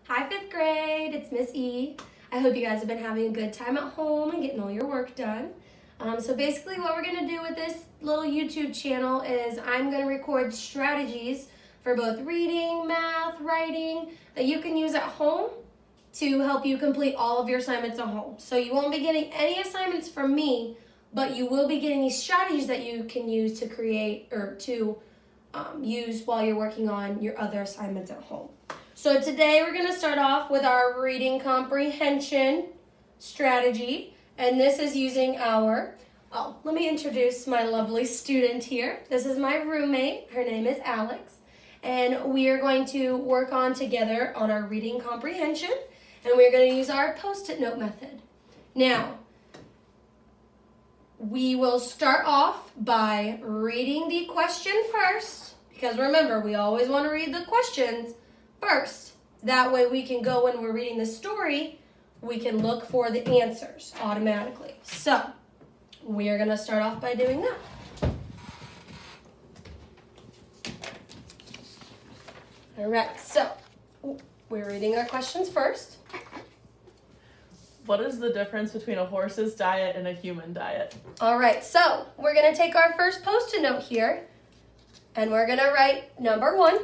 Hi, 5th grade. It's Miss E. I hope you guys have been having a good time at home and getting all your work done. So basically what we're going to do with this little YouTube channel is I'm going to record strategies for both reading, math, writing that you can use at home to help you complete all of your assignments at home. So you won't be getting any assignments from me, but you will be getting these strategies that you can use to create or to use while you're working on your other assignments at home. So today we're going to start off with our reading comprehension strategy, and this is using let me introduce my lovely student here. This is my roommate. Her name is Alex, and we are going to work on together on our reading comprehension, and we're going to use our post-it note method. Now, we will start off by reading the question first, because remember, we always want to read the questions first. That way we can go when we're reading the story, we can look for the answers automatically. So, we are going to start off by doing that. All right, so we're reading our questions first. What is the difference between a horse's diet and a human diet? All right, so we're going to take our first post-it note here, and we're going to write number 1.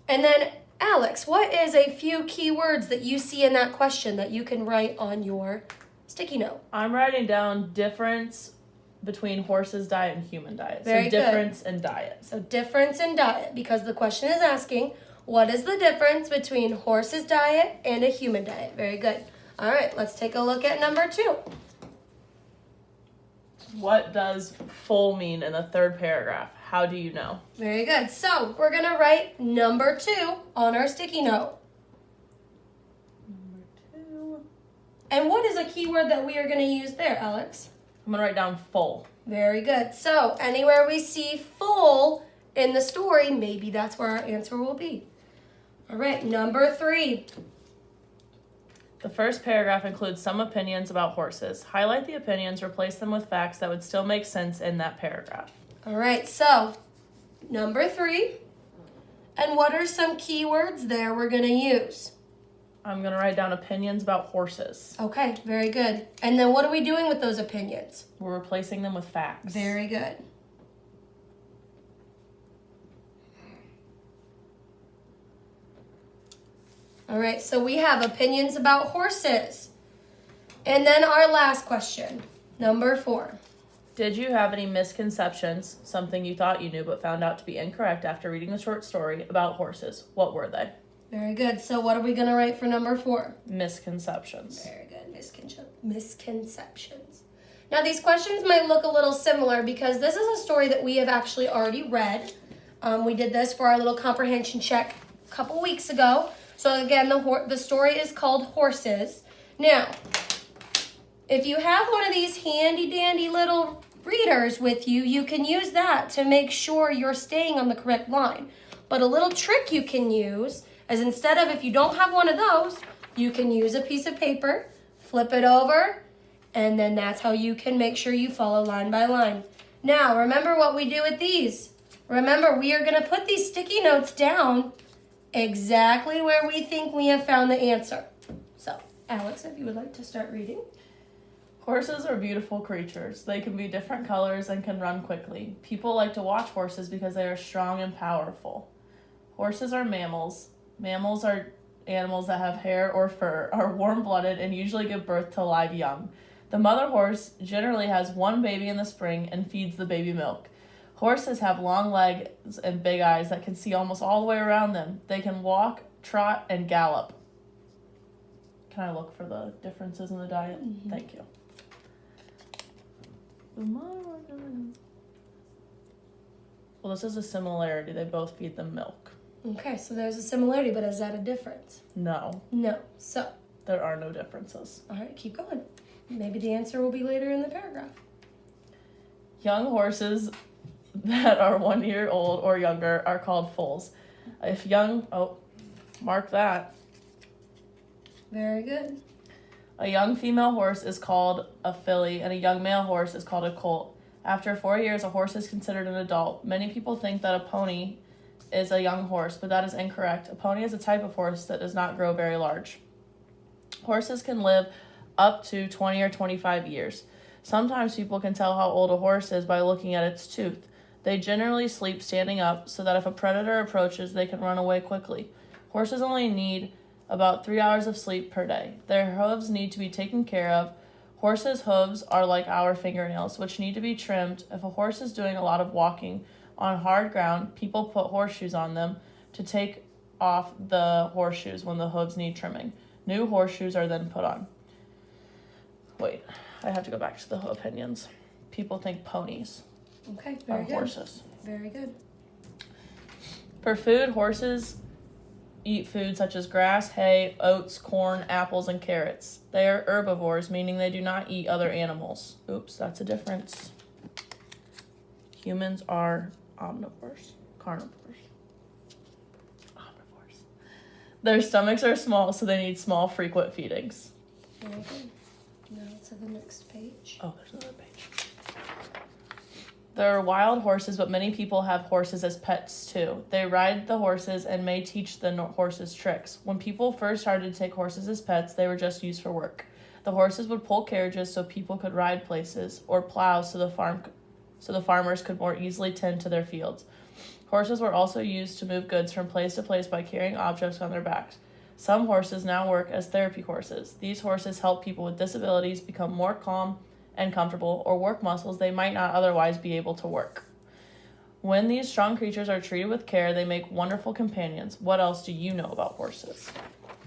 And then, Alex, what is a few key words that you see in that question that you can write on your sticky note? I'm writing down difference between horse's diet and human diet. Very so difference in diet. So difference in diet, because the question is asking, what is the difference between horse's diet and a human diet? Very good. All right, let's take a look at number 2. What does full mean in the third paragraph? How do you know? Very good. So we're going to write number 2 on our sticky note. Number 2. And what is a keyword that we are going to use there, Alex? I'm going to write down full. Very good. So anywhere we see full in the story, maybe that's where our answer will be. All right, number 3. The first paragraph includes some opinions about horses. Highlight the opinions, replace them with facts that would still make sense in that paragraph. All right, so number 3. And what are some keywords there we're going to use? I'm going to write down opinions about horses. Okay, very good. And then what are we doing with those opinions? We're replacing them with facts. Very good. All right, so we have opinions about horses. And then our last question, number 4. Did you have any misconceptions, something you thought you knew but found out to be incorrect after reading the short story about horses? What were they? Very good. So what are we going to write for number 4? Misconceptions. Very good. Misconceptions. Now, these questions might look a little similar because this is a story that we have actually already read. We did this for our little comprehension check a couple weeks ago. So again, the story is called Horses. Now, if you have one of these handy-dandy little readers with you, you can use that to make sure you're staying on the correct line. But a little trick you can use is instead of, if you don't have one of those, you can use a piece of paper, flip it over, and then that's how you can make sure you follow line by line. Now, remember what we do with these. Remember, we are going to put these sticky notes down exactly where we think we have found the answer. So, Alex, if you would like to start reading. Horses are beautiful creatures. They can be different colors and can run quickly. People like to watch horses because they are strong and powerful. Horses are mammals. Mammals are animals that have hair or fur, are warm-blooded, and usually give birth to live young. The mother horse generally has one baby in the spring and feeds the baby milk. Horses have long legs and big eyes that can see almost all the way around them. They can walk, trot, and gallop. Can I look for the differences in the diet? Mm-hmm. Thank you. Well, this is a similarity. They both feed them milk. Okay, so there's a similarity, but is that a difference? No. No. So, there are no differences. All right, keep going. Maybe the answer will be later in the paragraph. Young horses that are 1 year old or younger are called foals. If young, mark that. Very good. A young female horse is called a filly, and a young male horse is called a colt. After 4 years, a horse is considered an adult. Many people think that a pony is a young horse, but that is incorrect. A pony is a type of horse that does not grow very large. Horses can live up to 20 or 25 years. Sometimes people can tell how old a horse is by looking at its tooth. They generally sleep standing up so that if a predator approaches, they can run away quickly. Horses only need about 3 hours of sleep per day. Their hooves need to be taken care of. Horses' hooves are like our fingernails, which need to be trimmed. If a horse is doing a lot of walking on hard ground, people put horseshoes on them to take off the horseshoes when the hooves need trimming. New horseshoes are then put on. Wait, I have to go back to the opinions. People think ponies Okay, are very good. horses. Very good. For food, horses eat food such as grass, hay, oats, corn, apples, and carrots. They are herbivores, meaning they do not eat other animals. Oops, that's a difference. Humans are omnivores, carnivores. Omnivores. Their stomachs are small, so they need small, frequent feedings. Very good. Now to the next page. Oh, there's another page. There are wild horses, but many people have horses as pets too. They ride the horses and may teach the horses tricks. When people first started to take horses as pets, they were just used for work. The horses would pull carriages so people could ride places, or plow so the farmers could more easily tend to their fields. Horses were also used to move goods from place to place by carrying objects on their backs. Some horses now work as therapy horses. These horses help people with disabilities become more calm and comfortable, or work muscles they might not otherwise be able to work. When these strong creatures are treated with care, they make wonderful companions. What else do you know about horses?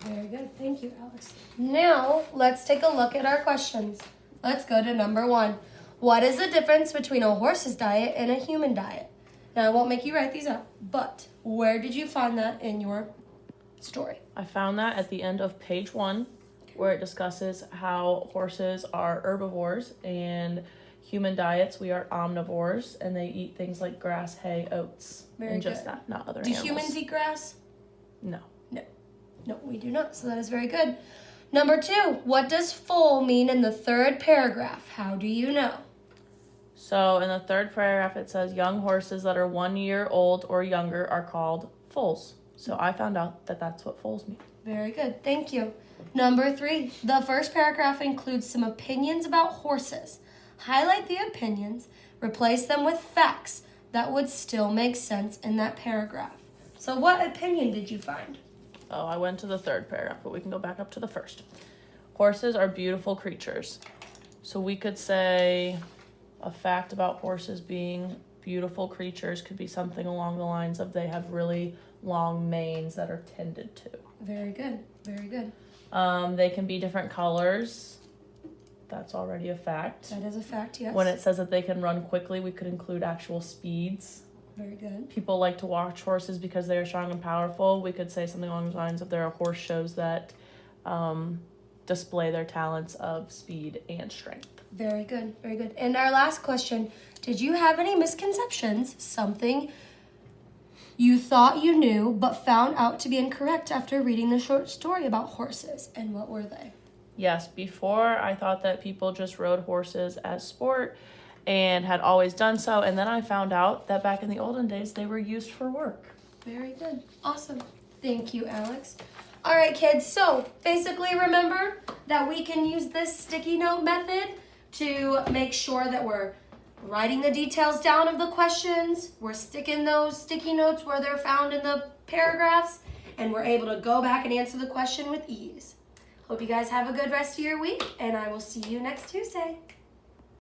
Very good. Thank you, Alex. Now, let's take a look at our questions. Let's go to number 1. What is the difference between a horse's diet and a human diet? Now, I won't make you write these up, but where did you find that in your story? I found that at the end of page 1, where it discusses how horses are herbivores and human diets, we are omnivores, and they eat things like grass, hay, oats, Very and just good. that, not other Do animals. humans eat grass? No. No, we do not, so that is very good. Number 2, what does foal mean in the 3rd paragraph? How do you know? So in the 3rd paragraph, it says young horses that are 1 year old or younger are called foals. So I found out that that's what foals mean. Very good, thank you. Number 3, the first paragraph includes some opinions about horses. Highlight the opinions, replace them with facts that would still make sense in that paragraph. So what opinion did you find? Oh, I went to the 3rd paragraph, but we can go back up to the 1st. Horses are beautiful creatures. So we could say a fact about horses being beautiful creatures could be something along the lines of they have really long manes that are tended to. Very good, very good. They can be different colors. That's already a fact. That is a fact, yes. When it says that they can run quickly, we could include actual speeds. Very good. People like to watch horses because they are strong and powerful. We could say something along the lines of there are horse shows that display their talents of speed and strength. Very good, very good. And our last question, did you have any misconceptions, something you thought you knew but found out to be incorrect after reading the short story about horses, and what were they? Yes, before I thought that people just rode horses as sport and had always done so, and then I found out that back in the olden days they were used for work. Very good. Awesome. Thank you, Alex. All right, kids, so basically remember that we can use this sticky note method to make sure that we're writing the details down of the questions, we're sticking those sticky notes where they're found in the paragraphs, and we're able to go back and answer the question with ease. Hope you guys have a good rest of your week, and I will see you next Tuesday.